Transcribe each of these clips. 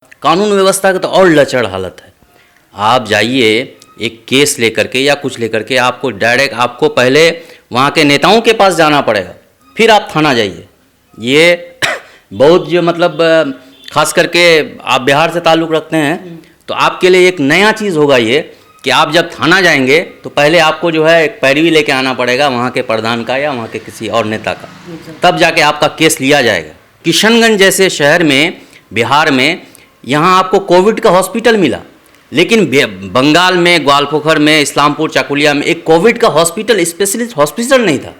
कानून व्यवस्था का तो और लचड़ हालत है। आप जाइए एक केस लेकर के या कुछ लेकर के, आपको डायरेक्ट आपको पहले वहाँ के नेताओं के पास जाना पड़ेगा, फिर आप थाना जाइए। ये बहुत जो मतलब खास करके आप बिहार से ताल्लुक़ रखते हैं तो आपके लिए एक नया चीज़ होगा ये कि आप जब थाना जाएंगे तो पहले आपको जो है एक पैरवी लेके आना पड़ेगा वहाँ के प्रधान का या वहाँ के किसी और नेता का, तब जाके आपका केस लिया जाएगा। किशनगंज जैसे शहर में, बिहार में, यहाँ आपको कोविड का हॉस्पिटल मिला, लेकिन बंगाल में, ग्वालपोखर में, इस्लामपुर, चाकुलिया में एक कोविड का हॉस्पिटल, स्पेशलिस्ट हॉस्पिटल नहीं था,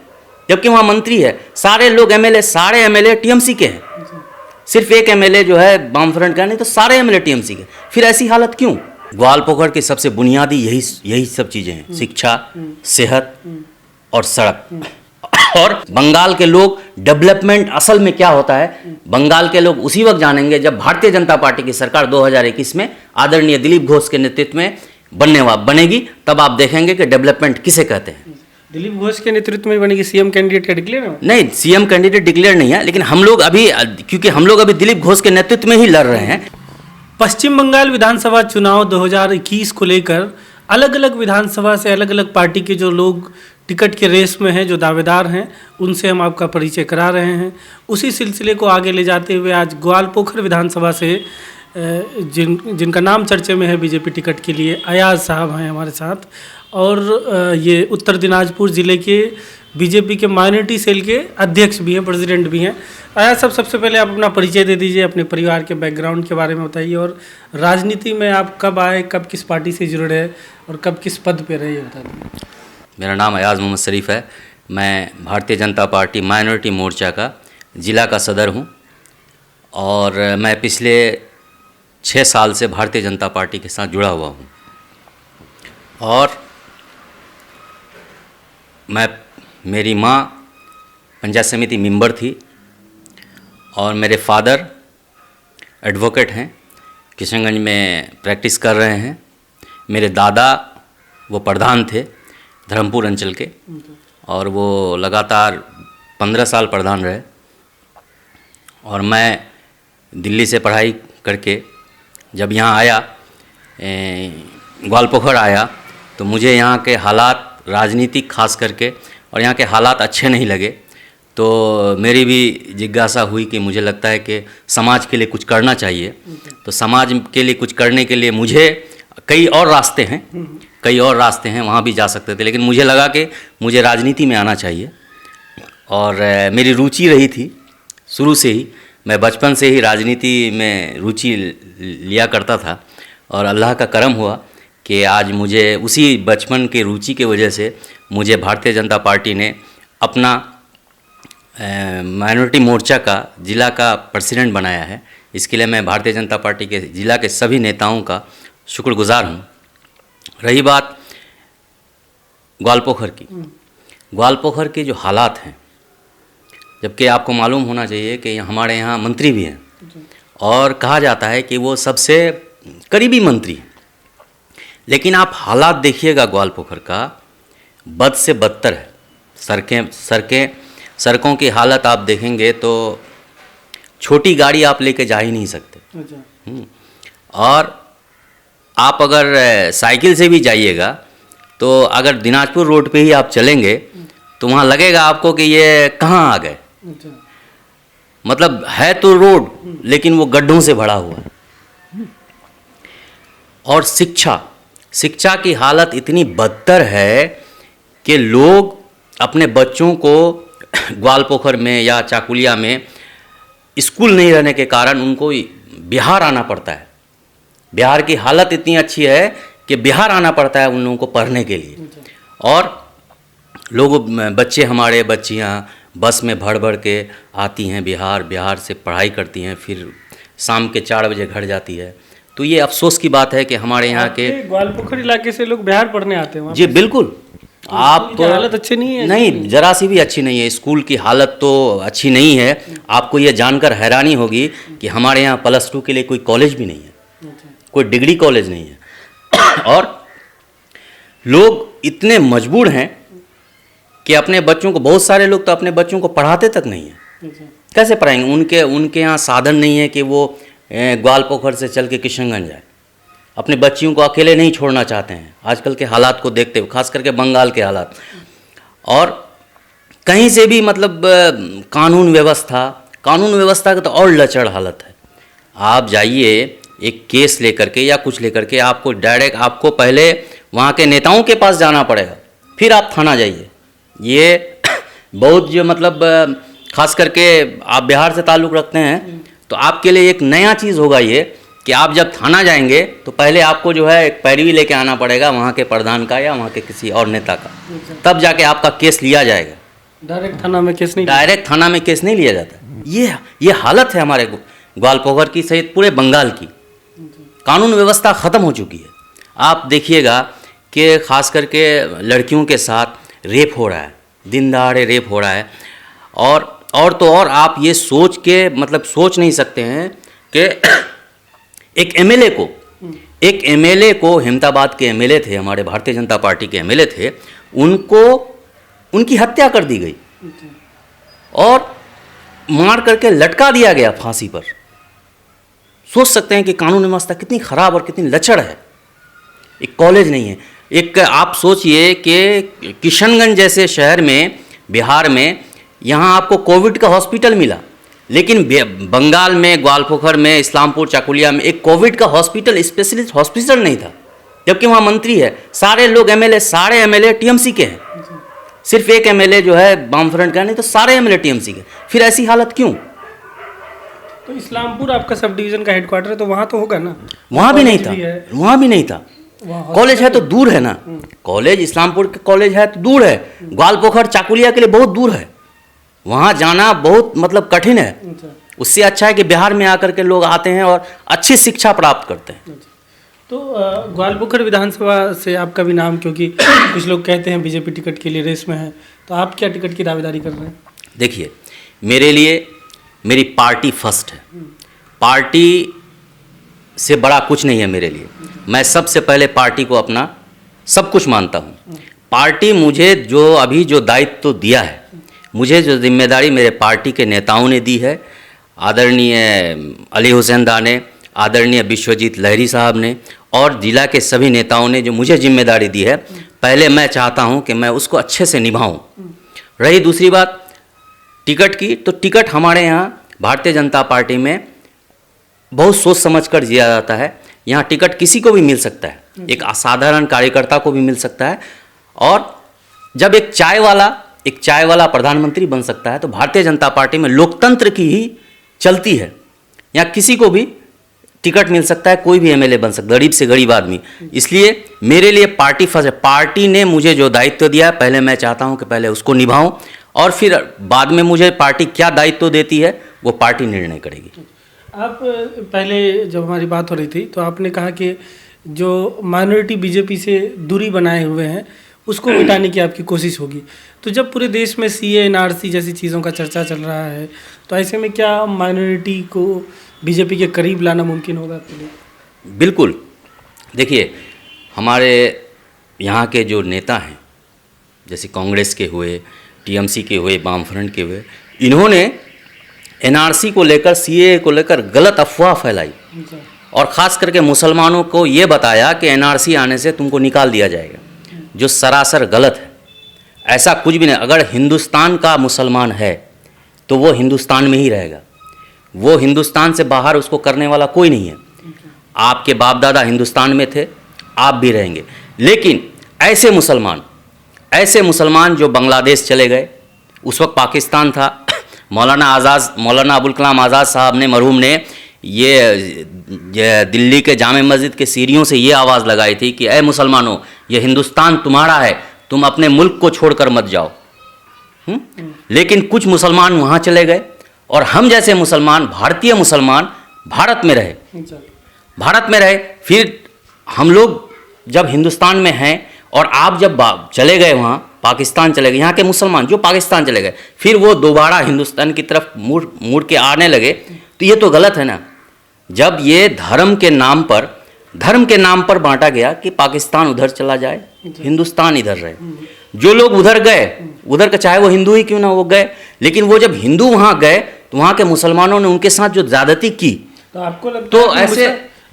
जबकि वहाँ मंत्री है। सारे लोग एमएलए, सारे एमएलए टीएमसी के हैं, सिर्फ एक एमएलए जो है वामफ्रंट का, नहीं तो सारे एमएलए टीएमसी के। फिर ऐसी हालत क्यों? ग्वालपोखर की सबसे बुनियादी यही सब चीज़ें हैं, शिक्षा, सेहत और सड़क। और बंगाल के लोग डेवलपमेंट असल में क्या होता है, बंगाल के लोग उसी वक्त जानेंगे जब भारतीय जनता पार्टी की सरकार 2021 में आदरणीय दिलीप घोष के नेतृत्व में बनेगी, तब आप देखेंगे कि डेवलपमेंट किसे कहते हैं। दिलीप घोष के नेतृत्व में बनेगी, सीएम कैंडिडेट डिक्लेयर नहीं, सीएम कैंडिडेट डिक्लेयर नहीं है, लेकिन हम लोग अभी, क्योंकि हम लोग अभी दिलीप घोष के नेतृत्व में ही लड़ रहे हैं। पश्चिम बंगाल विधानसभा चुनाव 2021 को लेकर अलग अलग विधानसभा से अलग अलग पार्टी के जो लोग टिकट के रेस में हैं, जो दावेदार हैं, उनसे हम आपका परिचय करा रहे हैं। उसी सिलसिले को आगे ले जाते हुए आज ग्वालपोखर विधानसभा से जिनका नाम चर्चे में है बीजेपी टिकट के लिए, अयाज साहब हैं हमारे साथ, और ये उत्तर दिनाजपुर ज़िले के बीजेपी के माइनॉरिटी सेल के अध्यक्ष भी हैं, प्रेसिडेंट भी हैं। अयाज साहब, सबसे पहले आप अपना परिचय दे दीजिए, अपने परिवार के बैकग्राउंड के बारे में बताइए, और राजनीति में आप कब आए, कब किस पार्टी से जुड़े और कब किस पद पे रहे, बता दीजिए। मेरा नाम अयाज मोहम्मद शरीफ है। मैं भारतीय जनता पार्टी माइनॉरिटी मोर्चा का ज़िला का सदर हूँ, और मैं पिछले 6 साल से भारतीय जनता पार्टी के साथ जुड़ा हुआ हूँ। और मेरी माँ पंचायत समिति मेंबर थी, और मेरे फादर एडवोकेट हैं, किशनगंज में प्रैक्टिस कर रहे हैं। मेरे दादा वो प्रधान थे धर्मपुर अंचल के, और वो लगातार 15 साल प्रधान रहे। और मैं दिल्ली से पढ़ाई करके जब यहाँ आया, ग्वालपोखर आया, तो मुझे यहाँ के हालात, राजनीतिक खास करके, और यहाँ के हालात अच्छे नहीं लगे। तो मेरी भी जिज्ञासा हुई कि मुझे लगता है कि समाज के लिए कुछ करना चाहिए। तो समाज के लिए कुछ करने के लिए मुझे कई और रास्ते हैं, वहाँ भी जा सकते थे, लेकिन मुझे लगा कि मुझे राजनीति में आना चाहिए। और मेरी रुचि रही थी शुरू से ही, मैं बचपन से ही राजनीति में रुचि लिया करता था, और अल्लाह का करम हुआ कि आज मुझे उसी बचपन के रुचि की वजह से मुझे भारतीय जनता पार्टी ने अपना माइनॉरिटी मोर्चा का ज़िला का प्रेसिडेंट बनाया है। इसके लिए मैं भारतीय जनता पार्टी के ज़िला के सभी नेताओं का शुक्रगुजार हूँ। रही बात ग्वालपोखर की, ग्वालपोखर के जो हालात हैं, जबकि आपको मालूम होना चाहिए कि हमारे यहाँ मंत्री भी हैं, और कहा जाता है कि वो सबसे करीबी मंत्री हैं, लेकिन आप हालात देखिएगा ग्वालपोखर का, बद से बदतर है। सड़कों की हालत आप देखेंगे तो छोटी गाड़ी आप लेके जा ही नहीं सकते। और आप अगर साइकिल से भी जाइएगा तो अगर दिनाजपुर रोड पे ही आप चलेंगे तो वहाँ लगेगा आपको कि ये कहाँ आ गए। मतलब है तो रोड, लेकिन वो गड्ढों से भरा हुआ है। और शिक्षा की हालत इतनी बदतर है कि लोग अपने बच्चों को ग्वालपोखर में या चाकुलिया में स्कूल नहीं रहने के कारण उनको बिहार आना पड़ता है। बिहार की हालत इतनी अच्छी है कि बिहार आना पड़ता है उन लोगों को पढ़ने के लिए। और बच्चियाँ बस में भर के आती हैं बिहार से पढ़ाई करती हैं, फिर शाम के 4 बजे घर जाती है। तो ये अफसोस की बात है कि हमारे यहाँ के ग्वालपोखर इलाके से लोग बिहार पढ़ने आते हैं। जी बिल्कुल। आप तो हालत अच्छी नहीं है? नहीं, जरा सी भी अच्छी नहीं है। स्कूल की हालत तो अच्छी नहीं है। आपको ये जानकर हैरानी होगी कि हमारे यहाँ +2 के लिए कोई कॉलेज भी नहीं है, कोई डिग्री कॉलेज नहीं है। और लोग इतने मजबूर हैं कि अपने बच्चों को, बहुत सारे लोग तो अपने बच्चों को पढ़ाते तक नहीं है। कैसे पढ़ाएंगे? उनके यहाँ साधन नहीं है कि वो ग्वालपोखर से चल के किशनगंज जाए, अपने बच्चियों को अकेले नहीं छोड़ना चाहते हैं आजकल के हालात को देखते हुए, खास करके बंगाल के हालात। और कहीं से भी मतलब कानून व्यवस्था का तो और लचड़ हालत है। आप जाइए एक केस लेकर के या कुछ लेकर के, आपको डायरेक्ट आपको पहले वहाँ के नेताओं के पास जाना पड़ेगा, फिर आप थाना जाइए। ये बहुत जो मतलब खास करके आप बिहार से ताल्लुक़ रखते हैं तो आपके लिए एक नया चीज़ होगा ये कि आप जब थाना जाएंगे तो पहले आपको जो है एक पैरवी लेके आना पड़ेगा वहाँ के प्रधान का या वहाँ के किसी और नेता का, तब जाके आपका केस लिया जाएगा। डायरेक्ट थाना में केस नहीं लिया जाता। ये हालत है हमारे ग्वालपोखर की सहित पूरे बंगाल की। कानून व्यवस्था ख़त्म हो चुकी है। आप देखिएगा कि खास करके लड़कियों के साथ रेप हो रहा है, दिन दहाड़े रेप हो रहा है। और तो और आप ये सोच के मतलब सोच नहीं सकते हैं कि एक एमएलए को हेमताबाद के एमएलए थे, हमारे भारतीय जनता पार्टी के एमएलए थे, उनकी हत्या कर दी गई और मार करके लटका दिया गया फांसी पर। सोच सकते हैं कि कानून व्यवस्था कितनी खराब और कितनी लचड़ है। एक कॉलेज नहीं है। एक आप सोचिए कि किशनगंज जैसे शहर में, बिहार में, यहाँ आपको कोविड का हॉस्पिटल मिला, लेकिन बंगाल में, ग्वालपोखर में, इस्लामपुर चाकुलिया में एक कोविड का हॉस्पिटल, स्पेशलिस्ट हॉस्पिटल नहीं था, जबकि वहाँ मंत्री है। सारे लोग सारे एमएलए टीएमसी के हैं, सिर्फ एक एमएलए जो है वामफ्रंट का, नहीं तो सारे एमएलए टीएमसी के। फिर ऐसी हालत क्यों? तो इस्लामपुर आपका सब डिवीज़न का हेडक्वार्टर है तो वहाँ तो होगा ना? वहाँ भी नहीं था। कॉलेज है तो दूर है ना। कॉलेज इस्लामपुर के कॉलेज है तो दूर है, ग्वालपोखर चाकुलिया के लिए बहुत दूर है, वहाँ जाना बहुत मतलब कठिन है। उससे अच्छा है कि बिहार में आकर के लोग आते हैं और अच्छी शिक्षा प्राप्त करते हैं। तो ग्वालपोखर विधानसभा से आपका भी नाम, क्योंकि कुछ लोग कहते हैं बीजेपी टिकट के लिए रेस में है, तो आप क्या टिकट की दावेदारी कर रहे हैं? देखिए, मेरे लिए मेरी पार्टी फर्स्ट है। पार्टी से बड़ा कुछ नहीं है मेरे लिए। मैं सबसे पहले पार्टी को अपना सब कुछ मानता हूँ। पार्टी मुझे जो दायित्व दिया है, मुझे जो जिम्मेदारी मेरे पार्टी के नेताओं ने दी है, आदरणीय अली हुसैन दा ने, आदरणीय विश्वजीत लहरी साहब ने और जिला के सभी नेताओं ने जो मुझे जिम्मेदारी दी है, पहले मैं चाहता हूं कि मैं उसको अच्छे से निभाऊं। रही दूसरी बात टिकट की, तो टिकट हमारे यहाँ भारतीय जनता पार्टी में बहुत सोच समझ कर दिया जाता है। यहाँ टिकट किसी को भी मिल सकता है, एक असाधारण कार्यकर्ता को भी मिल सकता है, और जब एक चाय वाला प्रधानमंत्री बन सकता है तो भारतीय जनता पार्टी में लोकतंत्र की ही चलती है। यहाँ किसी को भी टिकट मिल सकता है, कोई भी एमएलए बन सकता है, गरीब से गरीब आदमी। इसलिए मेरे लिए पार्टी फर्स्ट है। पार्टी ने मुझे जो दायित्व दिया है, पहले मैं चाहता हूं कि पहले उसको निभाऊं, और फिर बाद में मुझे पार्टी क्या दायित्व देती है वो पार्टी निर्णय करेगी। आप पहले जब हमारी बात हो रही थी तो आपने कहा कि जो माइनॉरिटी बीजेपी से दूरी बनाए हुए हैं उसको मिटाने की आपकी कोशिश होगी। तो जब पूरे देश में सीए एनआरसी जैसी चीज़ों का चर्चा चल रहा है, तो ऐसे में क्या माइनॉरिटी को बीजेपी के करीब लाना मुमकिन होगा आपके लिए? बिल्कुल। देखिए, हमारे यहाँ के जो नेता हैं, जैसे कांग्रेस के हुए, टीएमसी के हुए, वामफ्रंट के हुए, इन्होंने एनआरसी को लेकर, सीए को लेकर गलत अफवाह फैलाई और ख़ास करके मुसलमानों को ये बताया कि एनआरसी आने से तुमको निकाल दिया जाएगा, जो सरासर गलत है। ऐसा कुछ भी नहीं। अगर हिंदुस्तान का मुसलमान है तो वो हिंदुस्तान में ही रहेगा, वो हिंदुस्तान से बाहर उसको करने वाला कोई नहीं है। आपके बाप दादा हिंदुस्तान में थे, आप भी रहेंगे। लेकिन ऐसे मुसलमान जो बांग्लादेश चले गए, उस वक्त पाकिस्तान था, मौलाना अबुल कलाम आज़ाद साहब ने, मरहूम ने, ये दिल्ली के जामे मस्जिद के सीढ़ियों से ये आवाज़ लगाई थी कि ऐ मुसलमानों, ये हिंदुस्तान तुम्हारा है, तुम अपने मुल्क को छोड़कर मत जाओ। लेकिन कुछ मुसलमान वहाँ चले गए और हम जैसे मुसलमान, भारतीय मुसलमान भारत में रहे। फिर हम लोग जब हिंदुस्तान में हैं और आप जब चले गए वहाँ पाकिस्तान चले गए, यहाँ के मुसलमान जो पाकिस्तान चले गए, फिर वो दोबारा हिंदुस्तान की तरफ मुड़ के आने लगे, तो ये तो गलत है ना। जब ये धर्म के नाम पर बांटा गया कि पाकिस्तान उधर चला जाए, हिंदुस्तान इधर रहे। जो लोग उधर गए, उधर का चाहे वो हिंदू ही क्यों ना वो गए, लेकिन वो जब हिंदू वहाँ गए तो वहाँ के मुसलमानों ने उनके साथ जो ज़्यादती की, तो आपको लगता तो है कि ऐसे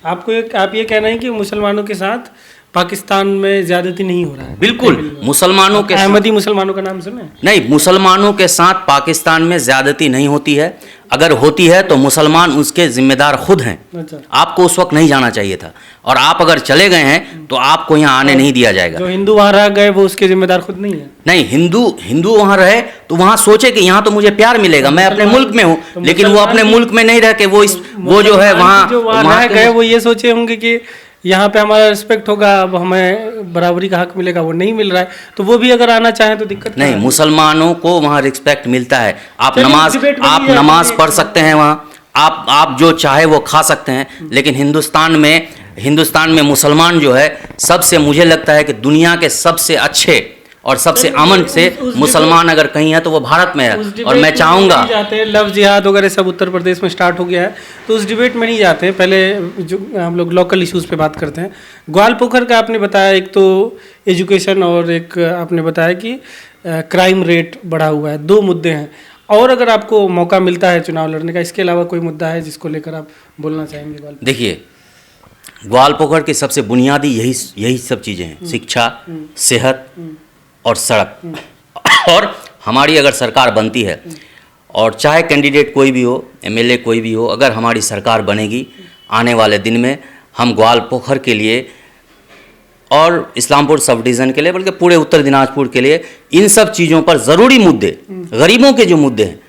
आप ये कहना है कि मुसलमानों के साथ पाकिस्तान में ज्यादती नहीं हो रहा है? बिल्कुल मुसलमानों के अहमदी मुसलमानों का नाम सुने? नहीं, मुसलमानों के साथ पाकिस्तान में ज्यादती नहीं होती है। अगर होती है तो मुसलमान उसके जिम्मेदार खुद हैं। अच्छा। आपको उस वक्त नहीं जाना चाहिए था, और आप अगर चले गए हैं तो आपको यहाँ आने नहीं दिया जाएगा। जो हिंदू वहां रह गए वो उसके जिम्मेदार खुद नहीं है? नहीं, हिंदू वहाँ रहे तो वहाँ सोचे कि यहाँ तो मुझे प्यार मिलेगा, मैं अपने मुल्क में हूँ, लेकिन वो अपने मुल्क में नहीं रह के वो जो है वहाँ रह गए वो ये सोचे होंगे कि यहाँ पे हमारा रिस्पेक्ट होगा, अब हमें बराबरी का हक मिलेगा, वो नहीं मिल रहा है, तो वो भी अगर आना चाहें तो दिक्कत नहीं। मुसलमानों को वहाँ रिस्पेक्ट मिलता है। आप चलिए, नमाज पढ़ सकते हैं वहाँ, आप जो चाहे वो खा सकते हैं, लेकिन हिंदुस्तान में मुसलमान जो है सबसे, मुझे लगता है कि दुनिया के सबसे अच्छे और सबसे अमन से मुसलमान अगर कहीं है तो वो भारत में है। और मैं चाहूँगा, लव जिहाद वगैरह सब उत्तर प्रदेश में स्टार्ट हो गया है, तो उस डिबेट में नहीं जाते हैं। पहले जो हम लोग लोकल इश्यूज़ पे बात करते हैं। ग्वाल पोखर का आपने बताया, एक तो एजुकेशन और एक आपने बताया कि क्राइम रेट बढ़ा हुआ है, दो मुद्दे हैं। और अगर आपको मौका मिलता है चुनाव लड़ने का, इसके अलावा कोई मुद्दा है जिसको लेकर आप बोलना चाहेंगे? देखिए, ग्वाल पोखर की सबसे बुनियादी यही सब चीज़ें हैं, शिक्षा, सेहत और सड़क। और हमारी अगर सरकार बनती है, और चाहे कैंडिडेट कोई भी हो, एमएलए कोई भी हो, अगर हमारी सरकार बनेगी आने वाले दिन में, हम ग्वाल पोखर के लिए और इस्लामपुर सब डिवीज़न के लिए, बल्कि पूरे उत्तर दिनाजपुर के लिए, इन सब चीज़ों पर ज़रूरी मुद्दे, गरीबों के जो मुद्दे हैं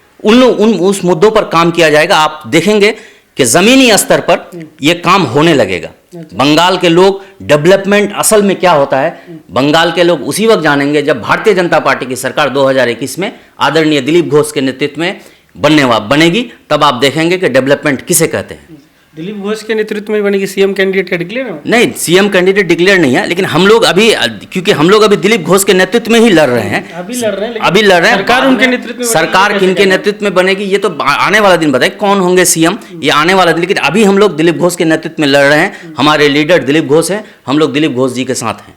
उस मुद्दों पर काम किया जाएगा। आप देखेंगे कि ज़मीनी स्तर पर ये काम होने लगेगा। बंगाल के लोग, डेवलपमेंट असल में क्या होता है, बंगाल के लोग उसी वक्त जानेंगे जब भारतीय जनता पार्टी की सरकार 2021 में आदरणीय दिलीप घोष के नेतृत्व में बनेगी, तब आप देखेंगे कि डेवलपमेंट किसे कहते हैं। दिलीप घोष के नेतृत्व में बनेगी? सीएम कैंडिडेट का डिक्लेयर है? नहीं, सीएम कैंडिडेट डिक्लेयर नहीं है, लेकिन हम लोग अभी, क्योंकि हम लोग अभी दिलीप घोष के नेतृत्व में ही लड़ रहे हैं। अभी लड़ रहे हैं। सरकार उनके नेतृत्व में, सरकार किनके नेतृत्व में बनेगी ये तो आने वाला दिन बताए, कौन होंगे सीएम, ये आने वाला दिन। लेकिन अभी हम लोग दिलीप घोष के नेतृत्व में लड़ रहे हैं, हमारे लीडर दिलीप घोष हैं, हम लोग दिलीप घोष जी के साथ हैं।